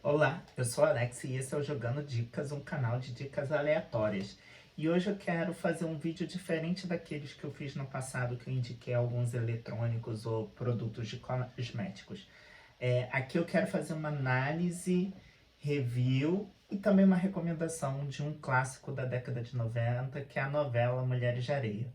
Olá, eu sou Alex e esse é o Jogando Dicas, um canal de dicas aleatórias. E hoje eu quero fazer um vídeo diferente daqueles que eu fiz no passado, que eu indiquei alguns eletrônicos ou produtos de cosméticos. Aqui eu quero fazer uma análise, review e também uma recomendação de um clássico da década de 90, que é a novela Mulheres de Areia.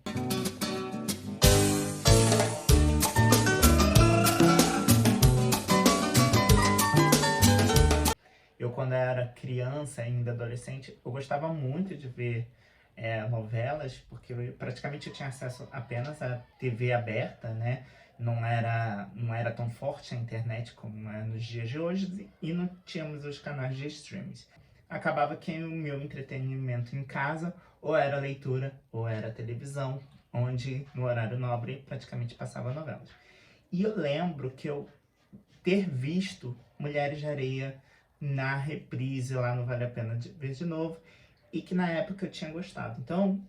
Eu, quando era criança, ainda adolescente, eu gostava muito de ver novelas, porque praticamente eu tinha acesso apenas à TV aberta, né? Não era tão forte a internet como é nos dias de hoje e não tínhamos os canais de streams. Acabava que o meu entretenimento em casa ou era leitura ou era televisão, onde no horário nobre praticamente passava novelas. E eu lembro que eu ter visto Mulheres de Areia na reprise lá no Vale a Pena Ver de Novo, e que na época eu tinha gostado. Então,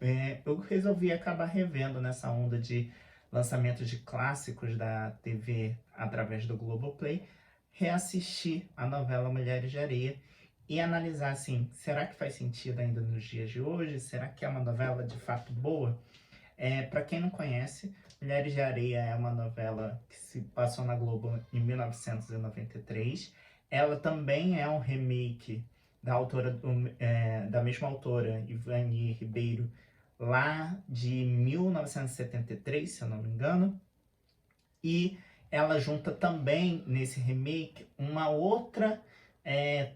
eu resolvi acabar revendo nessa onda de lançamentos de clássicos da TV através do Globoplay, reassistir a novela Mulheres de Areia e analisar assim, será que faz sentido ainda nos dias de hoje? Será que é uma novela de fato boa? Para quem não conhece, Mulheres de Areia é uma novela que se passou na Globo em 1993. Ela também é um remake da mesma autora, Ivani Ribeiro, lá de 1973, se eu não me engano. E ela junta também nesse remake uma outra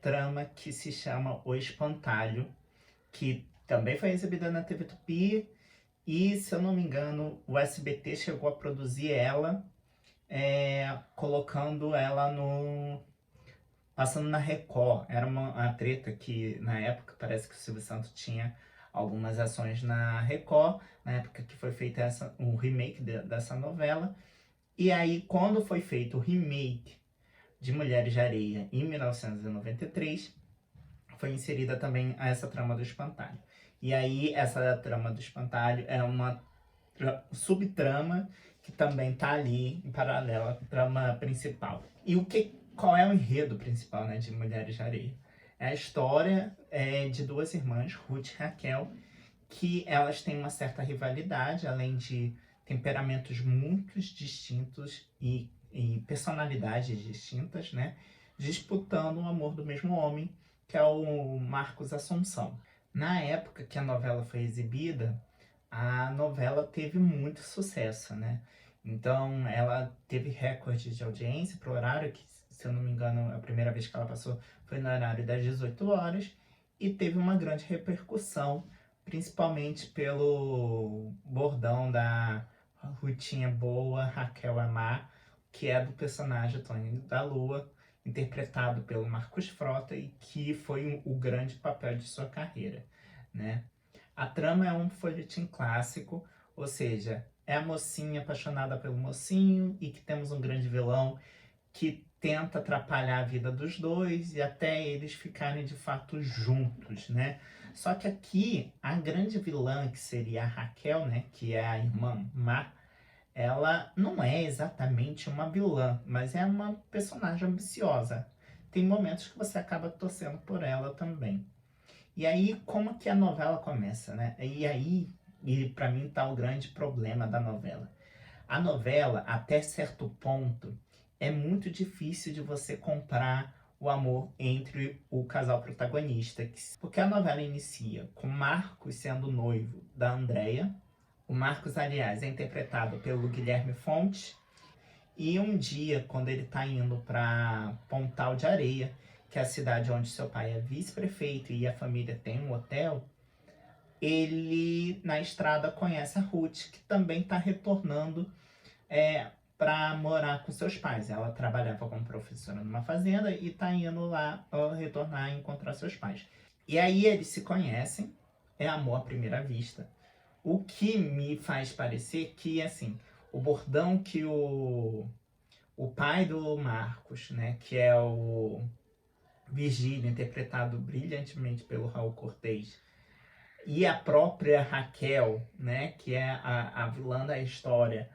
trama que se chama O Espantalho, que também foi exibida na TV Tupi, e, se eu não me engano, o SBT chegou a produzir ela, colocando ela no... passando na Record. Era uma treta que, na época, parece que o Silvio Santos tinha algumas ações na Record, na época que foi feita o remake dessa novela. E aí, quando foi feito o remake de Mulheres de Areia, em 1993, foi inserida também essa trama do espantalho. E aí, essa trama do espantalho é uma subtrama que também tá ali em paralelo à trama principal. E qual é o enredo principal, né, de Mulheres de Areia? É a história de duas irmãs, Ruth e Raquel, que elas têm uma certa rivalidade, além de temperamentos muito distintos e personalidades distintas, né? Disputando o amor do mesmo homem, que é o Marcos Assunção. Na época que a novela foi exibida, a novela teve muito sucesso, né? Então, ela teve recorde de audiência para o horário, que, se eu não me engano, a primeira vez que ela passou foi no horário das 18 horas, e teve uma grande repercussão, principalmente pelo bordão da Rutinha Boa, Raquel Amar, que é do personagem Tony da Lua, interpretado pelo Marcos Frota, e que foi o grande papel de sua carreira, né? A trama é um folhetim clássico, ou seja, é a mocinha apaixonada pelo mocinho e que temos um grande vilão que tenta atrapalhar a vida dos dois e até eles ficarem de fato juntos, né? Só que aqui, a grande vilã, que seria a Raquel, né, que é a irmã má, ela não é exatamente uma vilã, mas é uma personagem ambiciosa. Tem momentos que você acaba torcendo por ela também. E aí, como que a novela começa, né? E para mim tá o grande problema da novela. A novela, até certo ponto, é muito difícil de você comprar o amor entre o casal protagonista. Porque a novela inicia com Marcos sendo noivo da Andréia. O Marcos, aliás, é interpretado pelo Guilherme Fonte. E um dia, quando ele está indo para Pontal de Areia, que é a cidade onde seu pai é vice-prefeito e a família tem um hotel, ele, na estrada, conhece a Ruth, que também está retornando para morar com seus pais. Ela trabalhava como professora numa fazenda e está indo lá retornar e encontrar seus pais. E aí eles se conhecem, é amor à primeira vista. O que me faz parecer que, assim, o bordão que o pai do Marcos, né, que é o Virgílio, interpretado brilhantemente pelo Raul Cortez, e a própria Raquel, né, que é a vilã da história,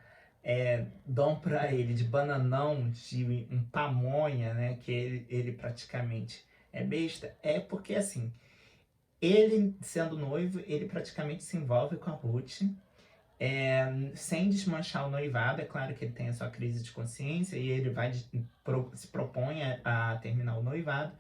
dão para ele de bananão, de um pamonha, né, que ele praticamente é besta, é porque assim, ele sendo noivo, ele praticamente se envolve com a Ruth, sem desmanchar o noivado. É claro que ele tem a sua crise de consciência e ele se propõe a terminar o noivado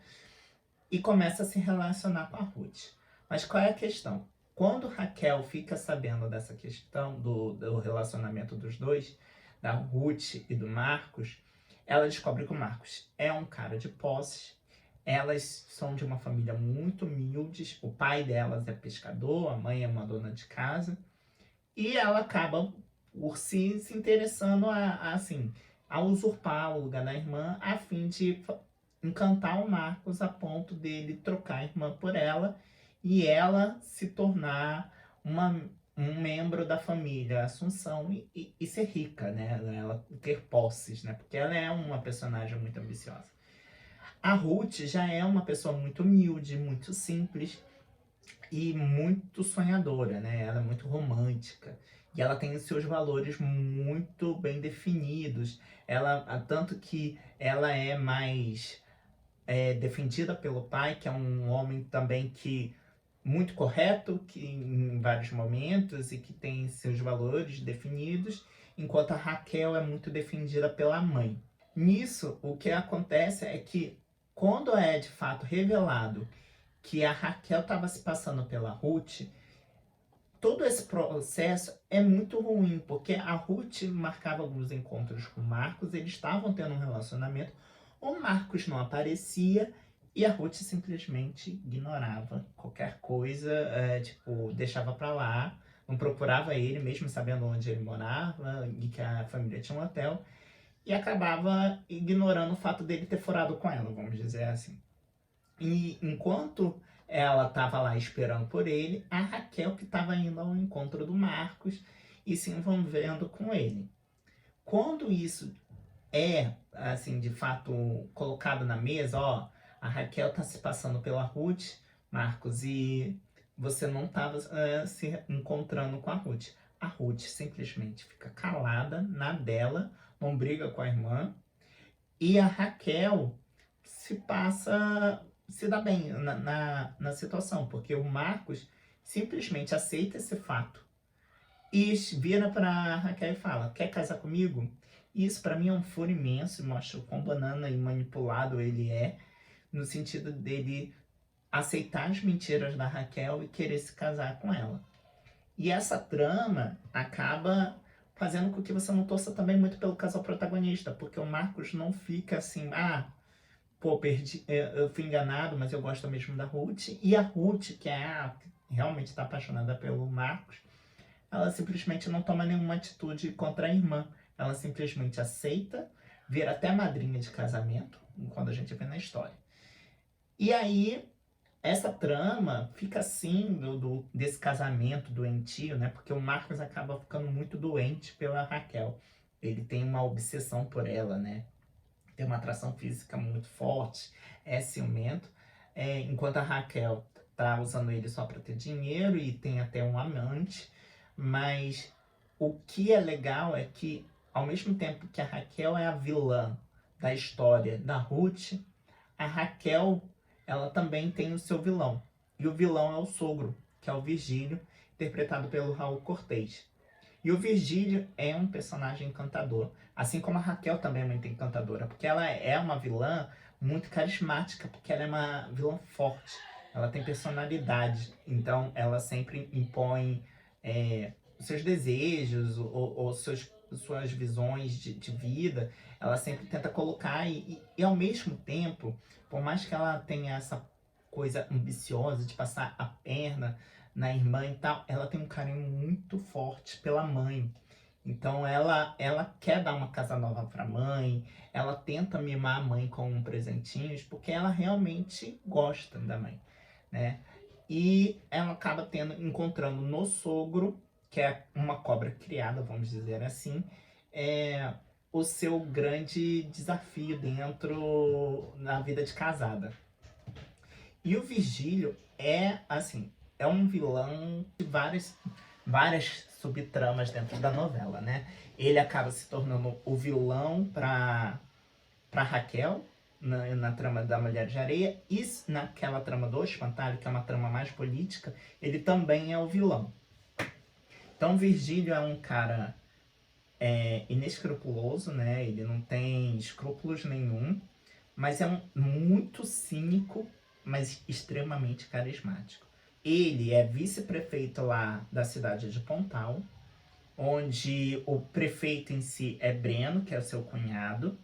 e começa a se relacionar com a Ruth. Mas qual é a questão? Quando Raquel fica sabendo dessa questão do relacionamento dos dois, da Ruth e do Marcos, ela descobre que o Marcos é um cara de posses. Elas são de uma família muito humilde. O pai delas é pescador, a mãe é uma dona de casa. E ela acaba por se interessando assim, a usurpar o lugar da irmã, a fim de encantar o Marcos a ponto dele trocar a irmã por ela e ela se tornar um membro da família Assunção e ser rica, né? Ela ter posses, né? Porque ela é uma personagem muito ambiciosa. A Ruth já é uma pessoa muito humilde, muito simples e muito sonhadora, né? Ela é muito romântica e ela tem os seus valores muito bem definidos. Tanto que ela é mais defendida pelo pai, que é um homem também que muito correto, que em vários momentos e que tem seus valores definidos, enquanto a Raquel é muito defendida pela mãe. Nisso, o que acontece é que quando é de fato revelado que a Raquel estava se passando pela Ruth, todo esse processo é muito ruim, porque a Ruth marcava alguns encontros com o Marcos, eles estavam tendo um relacionamento, o Marcos não aparecia e a Ruth simplesmente ignorava qualquer coisa, tipo, deixava pra lá, não procurava ele, mesmo sabendo onde ele morava e que a família tinha um hotel, e acabava ignorando o fato dele ter furado com ela, vamos dizer assim. E enquanto ela estava lá esperando por ele, a Raquel que estava indo ao encontro do Marcos e se envolvendo com ele. Quando isso assim, de fato, colocado na mesa, ó, a Raquel tá se passando pela Ruth, Marcos, e você não estava se encontrando com a Ruth. A Ruth simplesmente fica calada na dela, não briga com a irmã, e a Raquel se dá bem na situação, porque o Marcos simplesmente aceita esse fato e vira para Raquel e fala: quer casar comigo? E isso para mim é um furo imenso e mostra o quão banana e manipulado ele é, no sentido dele aceitar as mentiras da Raquel e querer se casar com ela. E essa trama acaba fazendo com que você não torça também muito pelo casal protagonista, porque o Marcos não fica assim, pô, eu fui enganado, mas eu gosto mesmo da Ruth. E a Ruth, que realmente está apaixonada pelo Marcos, ela simplesmente não toma nenhuma atitude contra a irmã. Ela simplesmente aceita, vira até madrinha de casamento, quando a gente vê na história. E aí, essa trama fica assim, desse casamento doentio, né? Porque o Marcos acaba ficando muito doente pela Raquel. Ele tem uma obsessão por ela, né? Tem uma atração física muito forte, é ciumento. Enquanto a Raquel tá usando ele só para ter dinheiro e tem até um amante. Mas o que é legal é que, ao mesmo tempo que a Raquel é a vilã da história da Ruth, a Raquel, ela também tem o seu vilão. E o vilão é o sogro, que é o Virgílio, interpretado pelo Raul Cortez. E o Virgílio é um personagem encantador, assim como a Raquel também é muito encantadora, porque ela é uma vilã muito carismática, porque ela é uma vilã forte, ela tem personalidade, então ela sempre impõe os seus desejos ou suas visões de vida, ela sempre tenta colocar e ao mesmo tempo, por mais que ela tenha essa coisa ambiciosa de passar a perna na irmã e tal, ela tem um carinho muito forte pela mãe. Então ela quer dar uma casa nova para a mãe, ela tenta mimar a mãe com presentinhos, porque ela realmente gosta da mãe, né? E ela acaba encontrando no sogro, que é uma cobra criada, vamos dizer assim, o seu grande desafio na vida de casada. E o Virgílio assim, é um vilão de várias várias subtramas dentro da novela, né? Ele acaba se tornando o vilão para Raquel, na trama da Mulher de Areia, e naquela trama do Espantalho, que é uma trama mais política, ele também é o vilão. Então Virgílio é um cara inescrupuloso, né? Ele não tem escrúpulos nenhum, mas é muito cínico, mas extremamente carismático. Ele é vice-prefeito lá da cidade de Pontal, onde o prefeito em si é Breno, que é o seu cunhado,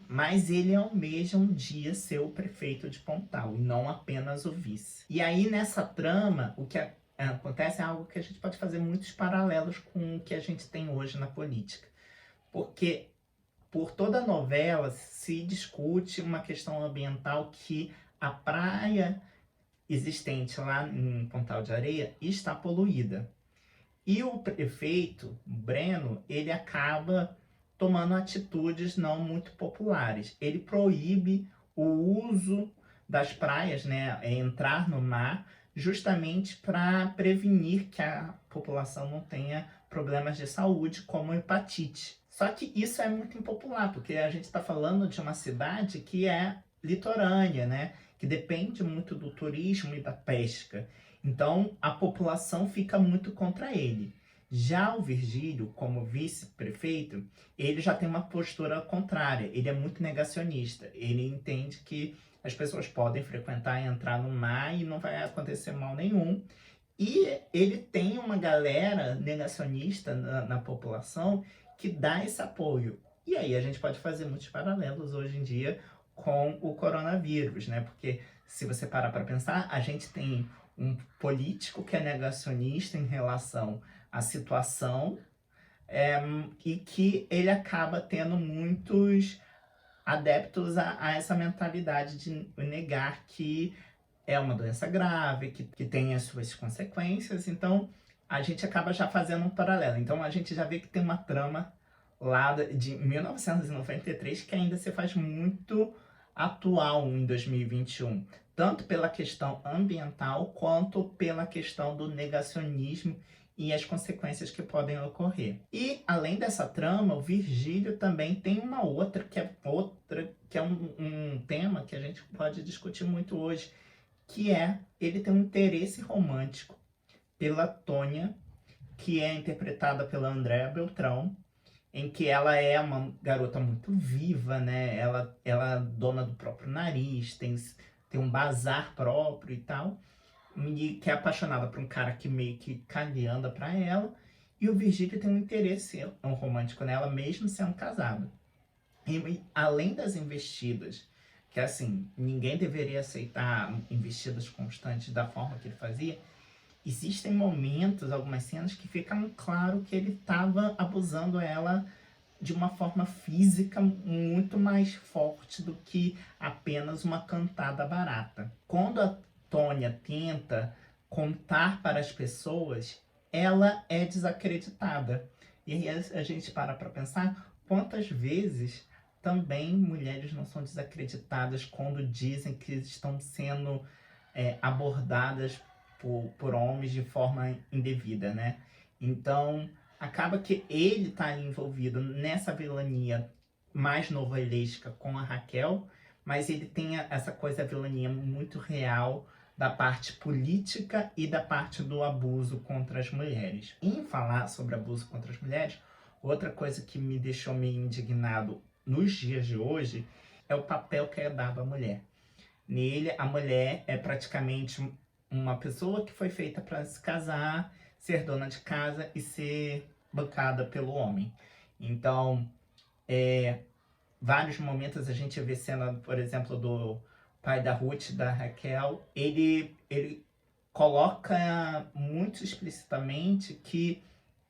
mas ele almeja um dia ser o prefeito de Pontal, e não apenas o vice. E aí, nessa trama, o que acontece é algo que a gente pode fazer muitos paralelos com o que a gente tem hoje na política. Porque por toda a novela se discute uma questão ambiental, que a praia existente lá em Pontal de Areia está poluída. E o prefeito, Breno, ele acaba tomando atitudes não muito populares. Ele proíbe o uso das praias, né, entrar no mar, justamente para prevenir que a população não tenha problemas de saúde, como hepatite. Só que isso é muito impopular, porque a gente está falando de uma cidade que é litorânea, né, que depende muito do turismo e da pesca. Então a população fica muito contra ele. Já o Virgílio, como vice-prefeito, ele já tem uma postura contrária. Ele é muito negacionista. Ele entende que as pessoas podem frequentar e entrar no mar e não vai acontecer mal nenhum. E ele tem uma galera negacionista na população que dá esse apoio. E aí a gente pode fazer muitos paralelos hoje em dia com o coronavírus, né? Porque se você parar para pensar, a gente tem um político que é negacionista em relação à situação, e que ele acaba tendo muitos adeptos a essa mentalidade de negar que é uma doença grave, que tem as suas consequências. Então a gente acaba já fazendo um paralelo. Então a gente já vê que tem uma trama lá de 1993 que ainda se faz muito atual em 2021, tanto pela questão ambiental quanto pela questão do negacionismo e as consequências que podem ocorrer. E além dessa trama, o Virgílio também tem uma outra que é um tema que a gente pode discutir muito hoje, que é ele tem um interesse romântico pela Tônia, que é interpretada pela Andréa Beltrão, em que ela é uma garota muito viva, né? Ela é dona do próprio nariz, tem um bazar próprio e tal, e que é apaixonada por um cara que meio que calhanda pra ela, e o Virgílio tem um interesse romântico nela, mesmo sendo casado. E além das investidas, que assim, ninguém deveria aceitar investidas constantes da forma que ele fazia, existem momentos, algumas cenas que ficam claro que ele estava abusando ela de uma forma física muito mais forte do que apenas uma cantada barata. Quando a Tônia tenta contar para as pessoas, ela é desacreditada. E aí a gente para pensar quantas vezes também mulheres não são desacreditadas quando dizem que estão sendo abordadas por homens de forma indevida, né? Então acaba que ele está envolvido nessa vilania mais novelesca com a Raquel, mas ele tem essa coisa, a vilania muito real da parte política e da parte do abuso contra as mulheres. Em falar sobre abuso contra as mulheres, outra coisa que me deixou meio indignado nos dias de hoje é o papel que é dado à mulher. Nele, a mulher é praticamente uma pessoa que foi feita para se casar, ser dona de casa e ser bancada pelo homem. Então, vários momentos a gente vê cena, por exemplo, do pai da Ruth, da Raquel, ele coloca muito explicitamente que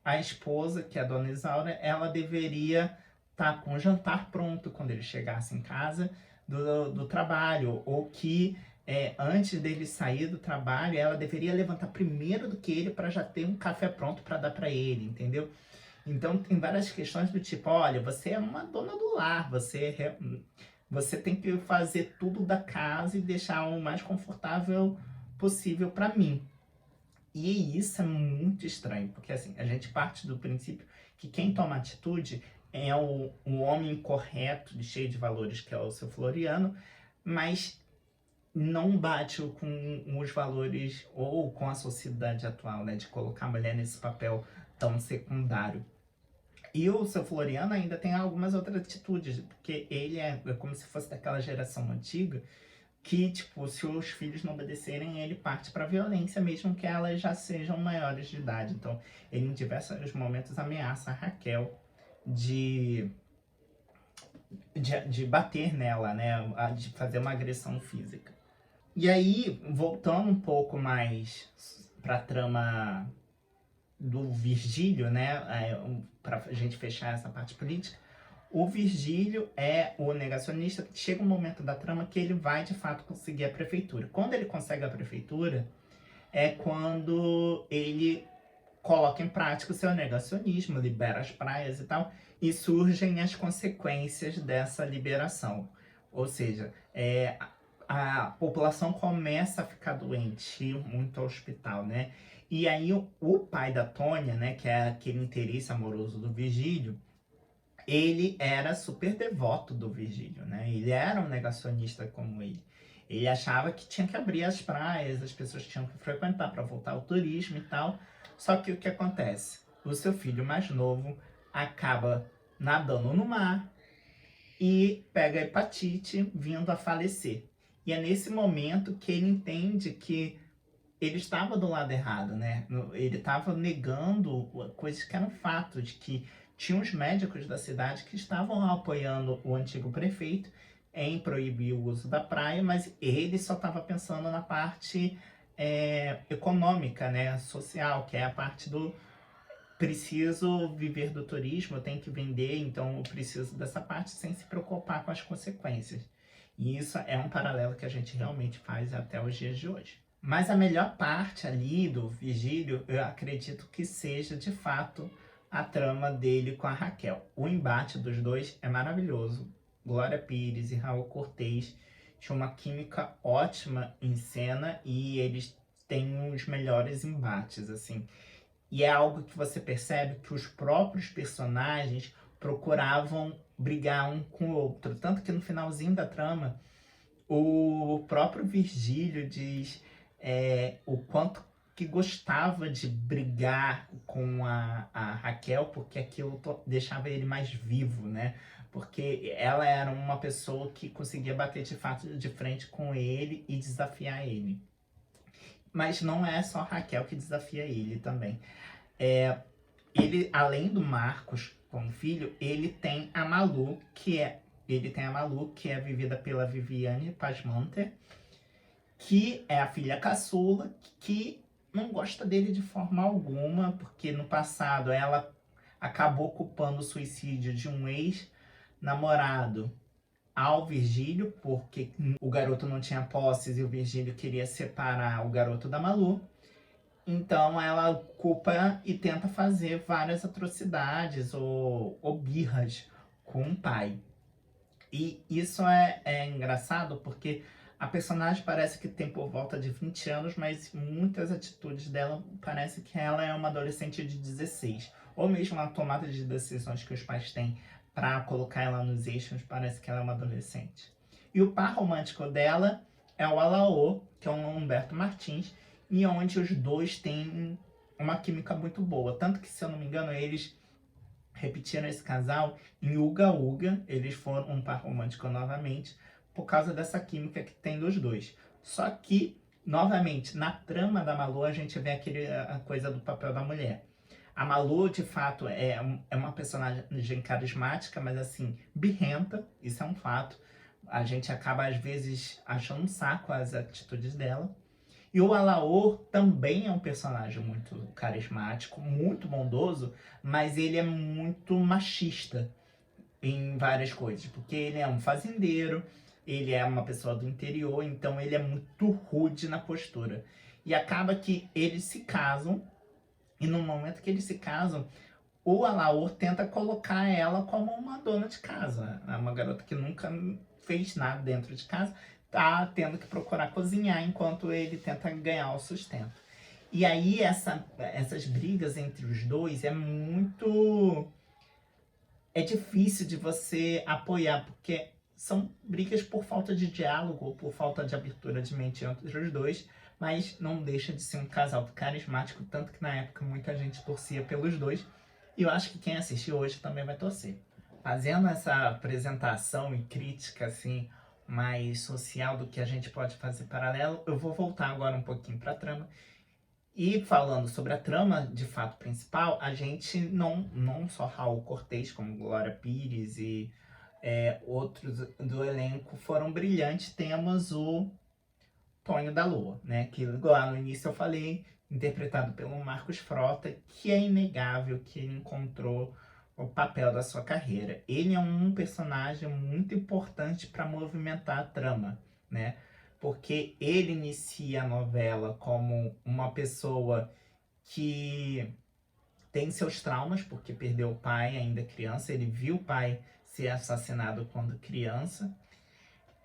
a esposa, que é a dona Isaura, ela deveria estar com o jantar pronto quando ele chegasse em casa do trabalho, ou que antes dele sair do trabalho, ela deveria levantar primeiro do que ele para já ter um café pronto para dar para ele, entendeu? Então tem várias questões do tipo, olha, você é uma dona do lar, você tem que fazer tudo da casa e deixar o mais confortável possível para mim. E isso é muito estranho, porque assim, a gente parte do princípio que quem toma atitude é o homem correto, cheio de valores, que é o seu Floriano, mas não bate com os valores ou com a sociedade atual, né, de colocar a mulher nesse papel tão secundário. E o seu Floriano ainda tem algumas outras atitudes, porque ele é como se fosse daquela geração antiga, que, tipo, se os filhos não obedecerem, ele parte pra violência, mesmo que elas já sejam maiores de idade. Então, ele em diversos momentos ameaça a Raquel de, de bater nela, né? De fazer uma agressão física. E aí, voltando um pouco mais pra trama do Virgílio, né? Pra gente fechar essa parte política. O Virgílio é o negacionista. Chega um momento da trama que ele vai de fato conseguir a prefeitura. Quando ele consegue a prefeitura, é quando ele coloca em prática o seu negacionismo, libera as praias e tal, e surgem as consequências dessa liberação. Ou seja, a população começa a ficar doente, ir muito ao hospital, né? E aí o pai da Tônia, né, que é aquele interesse amoroso do Virgílio, ele era super devoto do Virgílio, né? Ele era um negacionista como ele. Ele achava que tinha que abrir as praias, as pessoas tinham que frequentar para voltar ao turismo e tal. Só que o que acontece? O seu filho mais novo acaba nadando no mar e pega hepatite, vindo a falecer. E é nesse momento que ele entende que ele estava do lado errado, né? Ele estava negando coisas que eram fatos, de que tinha os médicos da cidade que estavam apoiando o antigo prefeito em proibir o uso da praia, mas ele só estava pensando na parte econômica, né? Social, que é a parte do preciso viver do turismo, eu tenho que vender, então eu preciso dessa parte sem se preocupar com as consequências. E isso é um paralelo que a gente realmente faz até os dias de hoje. Mas a melhor parte ali do Virgílio, eu acredito que seja de fato a trama dele com a Raquel. O embate dos dois é maravilhoso. Glória Pires e Raul Cortez tinham uma química ótima em cena e eles têm os melhores embates, assim. E é algo que você percebe que os próprios personagens procuravam brigar um com o outro. Tanto que no finalzinho da trama, o próprio Virgílio diz o quanto que gostava de brigar com a Raquel, porque aquilo deixava ele mais vivo, né? Porque ela era uma pessoa que conseguia bater de fato de frente com ele e desafiar ele. Mas não é só a Raquel que desafia ele também. Ele, além do Marcos como filho, ele tem a Malu, que é vivida pela Viviane Pasmanter, que é a filha caçula, que não gosta dele de forma alguma, porque no passado ela acabou culpando o suicídio de um ex-namorado ao Virgílio, porque o garoto não tinha posses e o Virgílio queria separar o garoto da Malu. Então ela culpa e tenta fazer várias atrocidades ou birras com o pai. E isso é engraçado porque a personagem parece que tem por volta de 20 anos, mas muitas atitudes dela parece que ela é uma adolescente de 16. Ou mesmo a tomada de decisões que os pais têm para colocar ela nos eixos, parece que ela é uma adolescente. E o par romântico dela é o Alaô, que é o Humberto Martins, e onde os dois têm uma química muito boa. Tanto que, se eu não me engano, eles repetiram esse casal em Uga Uga. Eles foram um par romântico novamente, por causa dessa química que tem dos dois. Só que, novamente, na trama da Malu, a gente vê a coisa do papel da mulher. A Malu, de fato, é uma personagem carismática, mas assim, birrenta, isso é um fato. A gente acaba, às vezes, achando um saco as atitudes dela. E o Alaor também é um personagem muito carismático, muito bondoso, mas ele é muito machista em várias coisas, porque ele é um fazendeiro, ele é uma pessoa do interior, então ele é muito rude na postura. E acaba que eles se casam, e no momento que eles se casam, o Alaor tenta colocar ela como uma dona de casa, uma garota que nunca fez nada dentro de casa, tá tendo que procurar cozinhar enquanto ele tenta ganhar o sustento. E aí essas brigas entre os dois é difícil de você apoiar, porque são brigas por falta de diálogo, ou por falta de abertura de mente entre os dois, mas não deixa de ser um casal carismático, tanto que na época muita gente torcia pelos dois, e eu acho que quem assistir hoje também vai torcer. Fazendo essa apresentação e crítica, assim, mais social do que a gente pode fazer paralelo, eu vou voltar agora um pouquinho para a trama. E falando sobre a trama, de fato, principal, a gente não só Raul Cortez, como Glória Pires e outros do elenco foram brilhantes. Temos o Tonho da Lua, né? Que lá no início eu falei, interpretado pelo Marcos Frota, que é inegável que ele encontrou o papel da sua carreira. Ele é um personagem muito importante para movimentar a trama, né? Porque ele inicia a novela como uma pessoa que tem seus traumas, porque perdeu o pai ainda criança, ele viu o pai ser assassinado quando criança,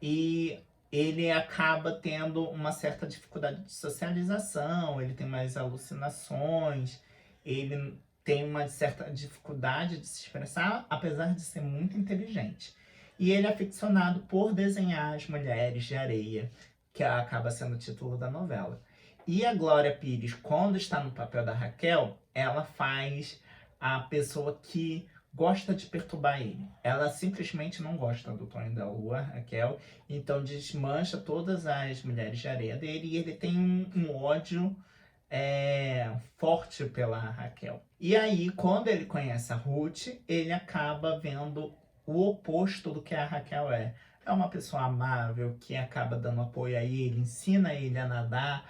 e ele acaba tendo uma certa dificuldade de socialização, ele tem mais alucinações, ele tem uma certa dificuldade de se expressar, apesar de ser muito inteligente. E ele é aficionado por desenhar as mulheres de areia, que acaba sendo o título da novela. E a Glória Pires, quando está no papel da Raquel, ela faz a pessoa que gosta de perturbar ele. Ela simplesmente não gosta do Tonho da Lua, Raquel, então desmancha todas as mulheres de areia dele e ele tem um ódio forte pela Raquel. E aí, quando ele conhece a Ruth, ele acaba vendo o oposto do que a Raquel é. É uma pessoa amável, que acaba dando apoio a ele, ensina ele a nadar,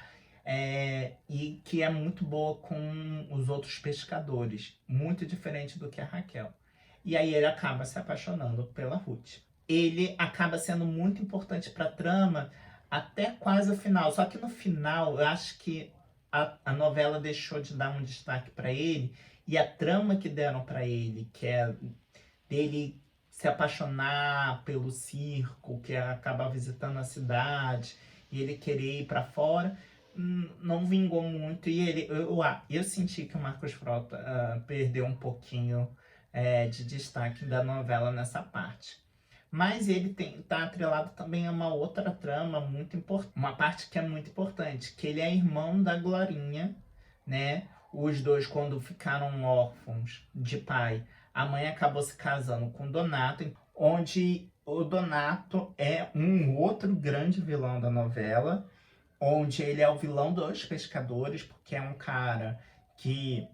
e que é muito boa com os outros pescadores, muito diferente do que a Raquel. E aí ele acaba se apaixonando pela Ruth. Ele acaba sendo muito importante para a trama até quase o final. Só que no final, eu acho que a novela deixou de dar um destaque para ele, e a trama que deram para ele, que é dele se apaixonar pelo circo, que acaba visitando a cidade, e ele querer ir para fora, não vingou muito. E eu senti que o Marcos Frota perdeu um pouquinho de destaque da novela nessa parte. Mas ele tá atrelado também a uma outra trama muito importante, uma parte que é muito importante, que ele é irmão da Glorinha, né? Os dois, quando ficaram órfãos de pai, a mãe acabou se casando com o Donato, onde o Donato é um outro grande vilão da novela, onde ele é o vilão dos pescadores, porque é um cara que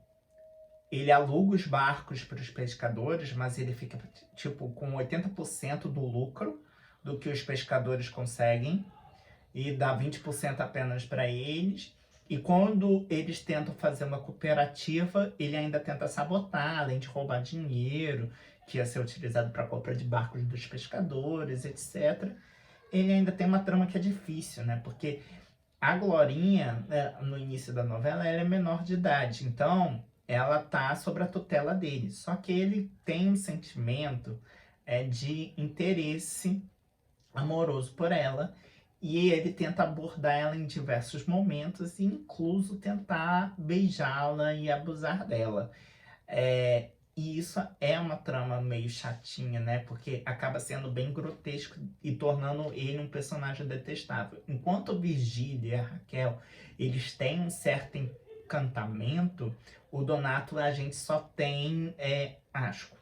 ele aluga os barcos para os pescadores, mas ele fica tipo com 80% do lucro do que os pescadores conseguem e dá 20% apenas para eles. E quando eles tentam fazer uma cooperativa, ele ainda tenta sabotar, além de roubar dinheiro que ia ser utilizado para a compra de barcos dos pescadores, etc. Ele ainda tem uma trama que é difícil, né? Porque a Glorinha, no início da novela, ela é menor de idade, então ela tá sob a tutela dele. Só que ele tem um sentimento de interesse amoroso por ela, e ele tenta abordar ela em diversos momentos, incluso tentar beijá-la e abusar dela. E isso é uma trama meio chatinha, né? Porque acaba sendo bem grotesco e tornando ele um personagem detestável. Enquanto o Virgílio e a Raquel, eles têm um certo encantamento, o Donato a gente só tem asco.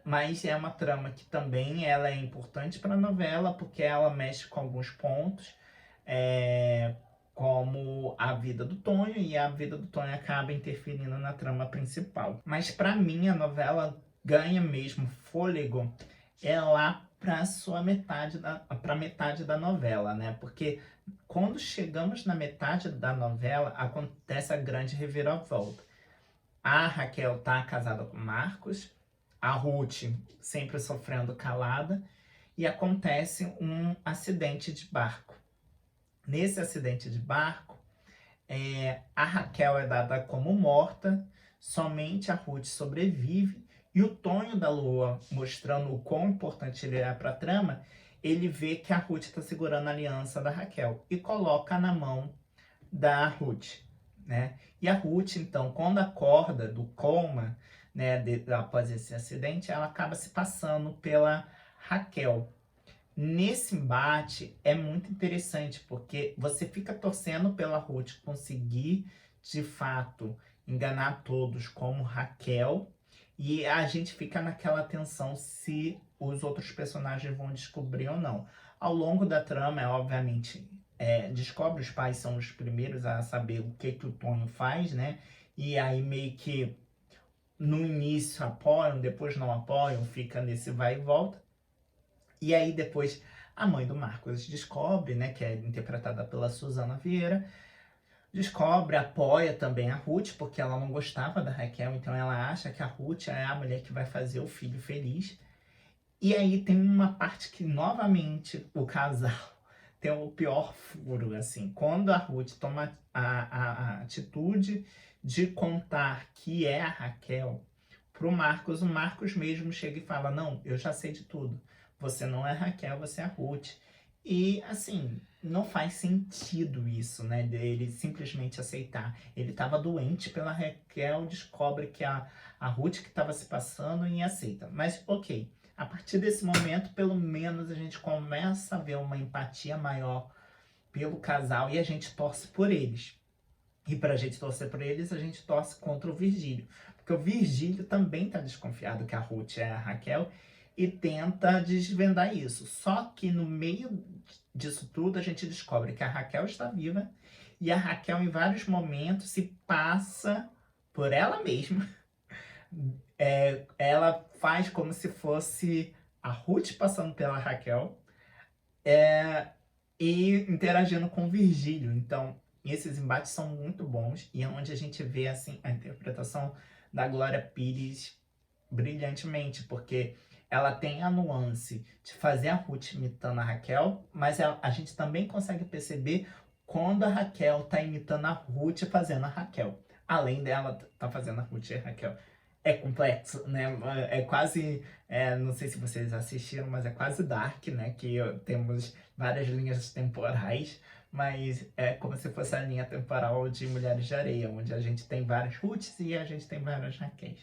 Mas é uma trama que também ela é importante para a novela, porque ela mexe com alguns pontos, como a vida do Tonho, e a vida do Tonho acaba interferindo na trama principal. Mas para mim a novela ganha mesmo fôlego lá para metade da novela, né? Porque quando chegamos na metade da novela, acontece a grande reviravolta. A Raquel tá casada com Marcos, a Ruth sempre sofrendo calada, e acontece um acidente de barco. Nesse acidente de barco, a Raquel é dada como morta, somente a Ruth sobrevive, e o Tonho da Lua, mostrando o quão importante ele é para a trama, ele vê que a Ruth está segurando a aliança da Raquel e coloca na mão da Ruth. né? E a Ruth, então, quando acorda do coma, né, após esse acidente, ela acaba se passando pela Raquel. Nesse embate é muito interessante, porque você fica torcendo pela Ruth conseguir, de fato, enganar todos como Raquel, e a gente fica naquela tensão se os outros personagens vão descobrir ou não. Ao longo da trama, obviamente, descobre, os pais são os primeiros a saber o que o Tonho faz, né? E aí meio que no início apoiam, depois não apoiam, fica nesse vai e volta. E aí depois a mãe do Marcos descobre, né, que é interpretada pela Suzana Vieira, descobre, apoia também a Ruth, porque ela não gostava da Raquel, então ela acha que a Ruth é a mulher que vai fazer o filho feliz. E aí tem uma parte que, novamente, o casal tem o pior furo, assim. Quando a Ruth toma a atitude de contar que é a Raquel pro Marcos, o Marcos mesmo chega e fala, não, eu já sei de tudo. Você não é a Raquel, você é a Ruth. E, assim, não faz sentido isso, né? Dele simplesmente aceitar. Ele estava doente pela Raquel, descobre que a Ruth que estava se passando e aceita. Mas, ok. A partir desse momento, pelo menos a gente começa a ver uma empatia maior pelo casal e a gente torce por eles. E pra gente torcer por eles, a gente torce contra o Virgílio. Porque o Virgílio também tá desconfiado que a Ruth é a Raquel e tenta desvendar isso. Só que no meio disso tudo, a gente descobre que a Raquel está viva e a Raquel, em vários momentos, se passa por ela mesma. Ela faz como se fosse a Ruth passando pela Raquel, e interagindo com o Virgílio. Então, esses embates são muito bons e é onde a gente vê assim a interpretação da Glória Pires brilhantemente, porque ela tem a nuance de fazer a Ruth imitando a Raquel, mas a gente também consegue perceber quando a Raquel tá imitando a Ruth fazendo a Raquel. Além dela tá fazendo a Ruth e a Raquel. É complexo, né? É quase, não sei se vocês assistiram, mas é quase Dark, né? Que temos várias linhas temporais, mas é como se fosse a linha temporal de Mulheres de Areia, onde a gente tem várias Ruths e a gente tem várias Raquéis.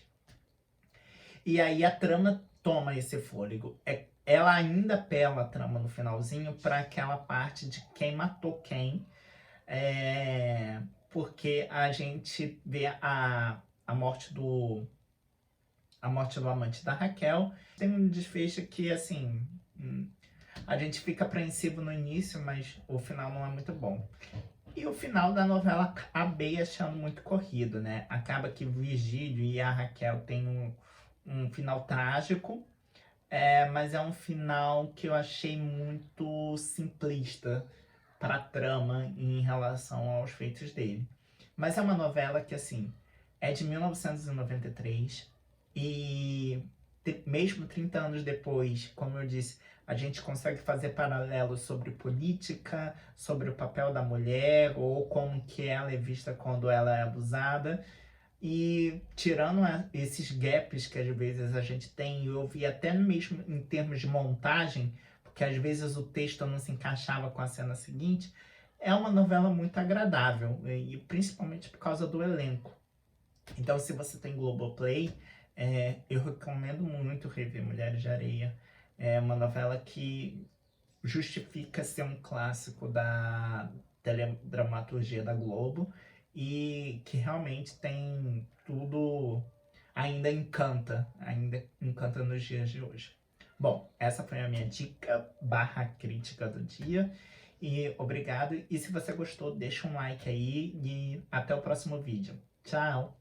E aí a trama toma esse fôlego. Ela ainda apela a trama no finalzinho para aquela parte de quem matou quem, porque a gente vê a morte do amante da Raquel. Tem um desfecho que, assim, a gente fica apreensivo no início, mas o final não é muito bom. E o final da novela acabei achando muito corrido, né? Acaba que o Virgílio e a Raquel têm um final trágico, mas é um final que eu achei muito simplista para a trama em relação aos feitos dele. Mas é uma novela que, assim, é de 1993 e mesmo 30 anos depois, como eu disse, a gente consegue fazer paralelos sobre política, sobre o papel da mulher ou como que ela é vista quando ela é abusada. E tirando esses gaps que às vezes a gente tem, eu vi até mesmo em termos de montagem, porque às vezes o texto não se encaixava com a cena seguinte, é uma novela muito agradável, e principalmente por causa do elenco. Então, se você tem Globoplay, eu recomendo muito rever Mulheres de Areia. É uma novela que justifica ser um clássico da teledramaturgia da Globo e que realmente tem tudo, ainda encanta nos dias de hoje. Bom, essa foi a minha dica barra crítica do dia e obrigado. E se você gostou, deixa um like aí e até o próximo vídeo. Tchau!